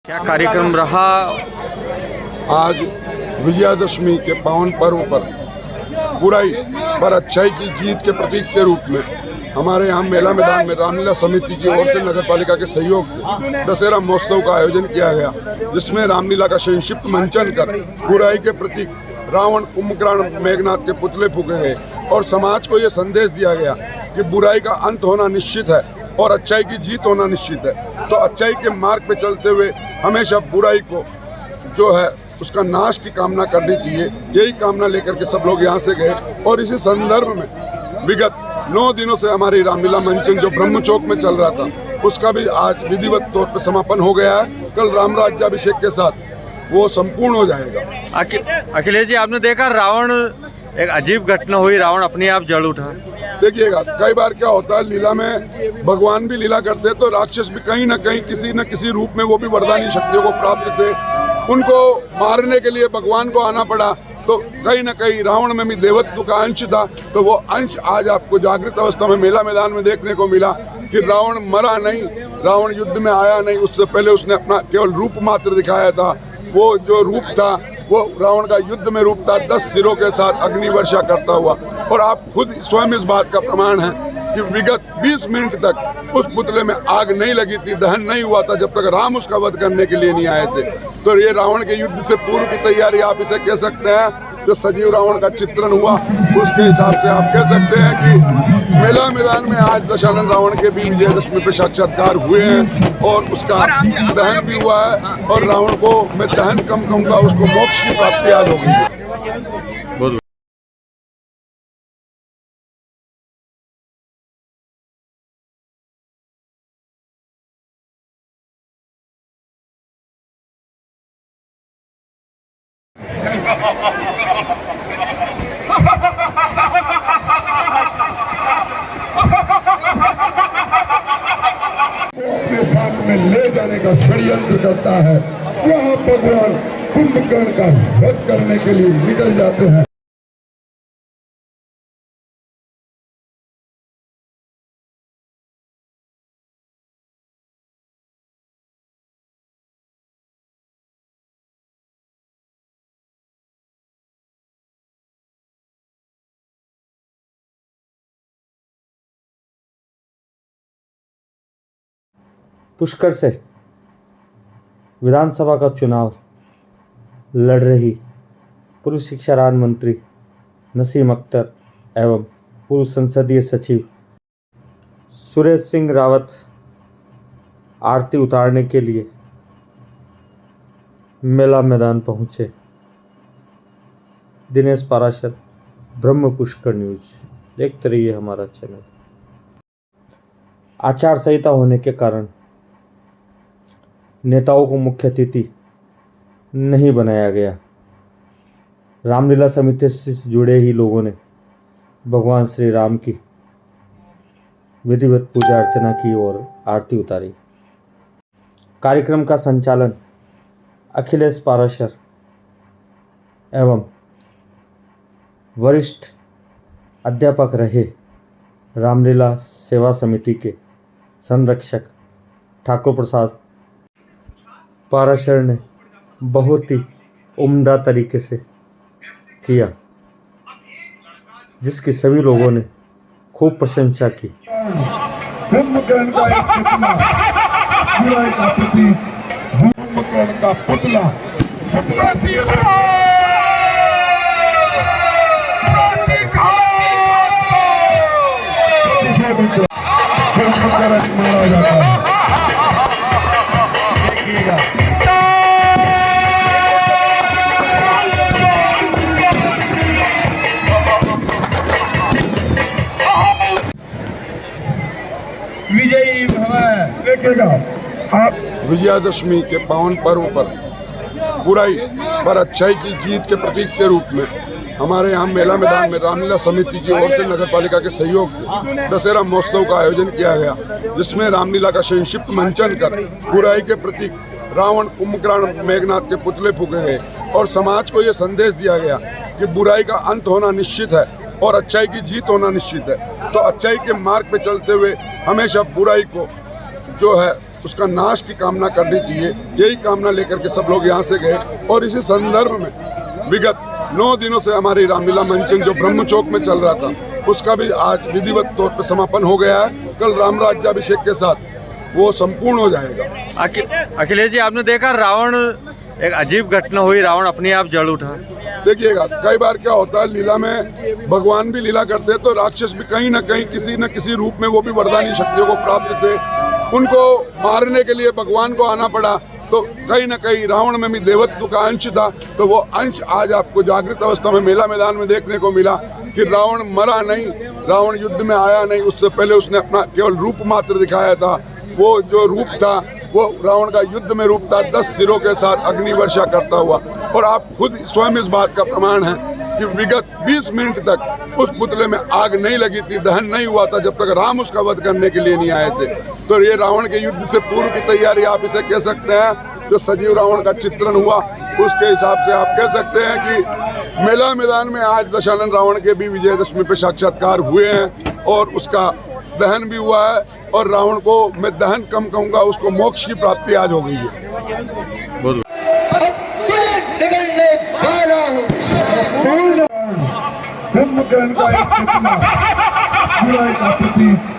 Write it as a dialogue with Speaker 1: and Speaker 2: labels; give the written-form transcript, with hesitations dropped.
Speaker 1: क्या कार्यक्रम रहा?
Speaker 2: आज विजयादशमी के पावन पर्व पर बुराई पर अच्छाई की जीत के प्रतीक के रूप में हमारे यहाँ मेला मैदान में रामलीला समिति की ओर से नगर पालिका के सहयोग से दशहरा महोत्सव का आयोजन किया गया, जिसमें रामलीला का संक्षिप्त मंचन कर बुराई के प्रतीक रावण, कुंभकर्ण, मेघनाथ के पुतले फूके गए और समाज को ये संदेश दिया गया कि बुराई का अंत होना निश्चित है और अच्छाई की जीत होना निश्चित है। तो अच्छाई के मार्ग पे चलते हुए हमेशा बुराई को जो है उसका नाश की कामना करनी चाहिए। यही कामना लेकर के सब लोग यहाँ से गए और इसी संदर्भ में विगत 9 दिनों से हमारी रामलीला मंचन जो ब्रह्म चौक में चल रहा था उसका भी आज विधिवत तौर पर समापन हो गया है। कल राम राज्याभिषेक के साथ वो संपूर्ण हो जाएगा।
Speaker 1: अखिलेश जी, आपने देखा रावण, एक अजीब घटना हुई, रावण अपने आप जल उठा।
Speaker 2: देखिएगा, कई बार क्या होता है लीला में, भगवान भी लीला करते हैं तो राक्षस भी कहीं ना कहीं किसी न किसी रूप में वो भी वरदानी शक्तियों को प्राप्त थे। उनको मारने के लिए भगवान को आना पड़ा, तो कहीं ना कहीं रावण में भी देवत्व का अंश था। तो वो अंश आज आपको जागृत अवस्था में मेला मैदान में देखने को मिला कि रावण मरा नहीं, रावण युद्ध में आया नहीं, उससे पहले उसने अपना केवल रूप मात्र दिखाया था। वो जो रूप था वो रावण का युद्ध में रूप था, 10 सिरों के साथ अग्नि वर्षा करता हुआ। और आप खुद स्वयं इस बात का प्रमाण है कि विगत 20 मिनट तक उस पुतले में आग नहीं लगी थी, दहन नहीं हुआ था, जब तक राम उसका वध करने के लिए नहीं आए थे। तो ये रावण के युद्ध से पूर्व की तैयारी आप इसे कह सकते हैं। जो सजीव रावण का चित्रण हुआ उसके हिसाब से आप कह सकते हैं कि मेला मैदान में आज दशानन रावण के भी विजयदशमी पे साक्षात्कार हुए हैं और उसका दहन भी हुआ है। और रावण को मैं दहन कम कहूँगा, उसको मोक्ष की प्राप्ति आज हो गई है। अपने साथ में ले जाने का षड्यंत्र करता है, वह भगवान कुंभकर्ण का वध करने के लिए निकल जाते हैं।
Speaker 3: पुष्कर से विधानसभा का चुनाव लड़ रही पूर्व शिक्षा राज्य मंत्री नसीम अख्तर एवं पूर्व संसदीय सचिव सुरेश सिंह रावत आरती उतारने के लिए मेला मैदान पहुंचे। दिनेश पाराशर, ब्रह्म पुष्कर न्यूज, देखते रहिए हमारा चैनल। आचार संहिता होने के कारण नेताओं को मुख्य अतिथि नहीं बनाया गया। रामलीला समिति से जुड़े ही लोगों ने भगवान श्री राम की विधिवत पूजा अर्चना की और आरती उतारी। कार्यक्रम का संचालन अखिलेश पाराशर एवं वरिष्ठ अध्यापक रहे रामलीला सेवा समिति के संरक्षक ठाकुर प्रसाद पाराशर ने बहुत ही उम्दा तरीके से किया, जिसकी सभी लोगों ने खूब प्रशंसा की।
Speaker 2: कुंभकर्ण का एक पुतला, बुराई का प्रतीक, कुंभकर्ण का पुतला, कुंभकर्ण मारा जाता है।
Speaker 4: विजयी भव।
Speaker 2: देखिएगा, आप विजयादशमी के पावन पर्व पर बुराई पर अच्छाई की जीत के प्रतीक के रूप में हमारे यहाँ मेला मैदान में रामलीला समिति की ओर से नगर पालिका के सहयोग से दशहरा महोत्सव का आयोजन किया गया, जिसमें रामलीला का संक्षिप्त मंचन कर बुराई के प्रतीक रावण, कुंभकर्ण, मेघनाथ के पुतले फूके गए और समाज को ये संदेश दिया गया कि बुराई का अंत होना निश्चित है और अच्छाई की जीत होना निश्चित है। तो अच्छाई के मार्ग पे चलते हुए हमेशा बुराई को जो है उसका नाश की कामना करनी चाहिए। यही कामना लेकर के सब लोग यहाँ से गए। और इसी संदर्भ में विगत 9 दिनों से हमारी रामलीला मंचन जो ब्रह्म चौक में चल रहा था, उसका भी आज विधिवत तौर पर समापन हो गया है। कल राम राज्याभिषेक के साथ वो संपूर्ण हो जाएगा।
Speaker 1: अखिलेश जी, आपने देखा रावण, एक अजीब घटना हुई, रावण अपने आप जल उठा।
Speaker 2: देखिएगा, कई बार क्या होता है, लीला में भगवान भी लीला करते हैं तो राक्षस भी कहीं ना कहीं किसी न किसी रूप में वो भी वरदानी शक्तियों को प्राप्त थे। उनको मारने के लिए भगवान को आना पड़ा। तो कहीं ना कहीं रावण में भी देवत्व का अंश था। तो वो अंश आज आपको जागृत अवस्था में मेला मैदान में देखने को मिला कि रावण मरा नहीं, रावण युद्ध में आया नहीं। उससे पहले उसने अपना केवल रूप मात्र दिखाया था। वो जो रूप था वो रावण का युद्ध में रूप था, 10 सिरों के साथ अग्नि वर्षा करता हुआ। और आप खुद स्वयं इस बात का प्रमाण है कि विगत 20 मिनट तक उस पुतले में आग नहीं लगी थी, दहन नहीं हुआ था, जब तक राम उसका वध करने के लिए नहीं आए थे। तो ये रावण के युद्ध से पूर्व की तैयारी आप इसे कह सकते हैं। जो सजीव रावण का चित्रण हुआ उसके हिसाब से आप कह सकते हैं कि मेला मैदान में आज दशानन रावण के भी विजयदशमी पे साक्षात्कार हुए हैं और उसका दहन भी हुआ है। और रावण को मैं दहन कम कहूँगा, उसको मोक्ष की प्राप्ति आज हो गई है।
Speaker 1: बहुत
Speaker 4: ब्रह्म ज्ञान का एक प्रतिमा, का प्रतीक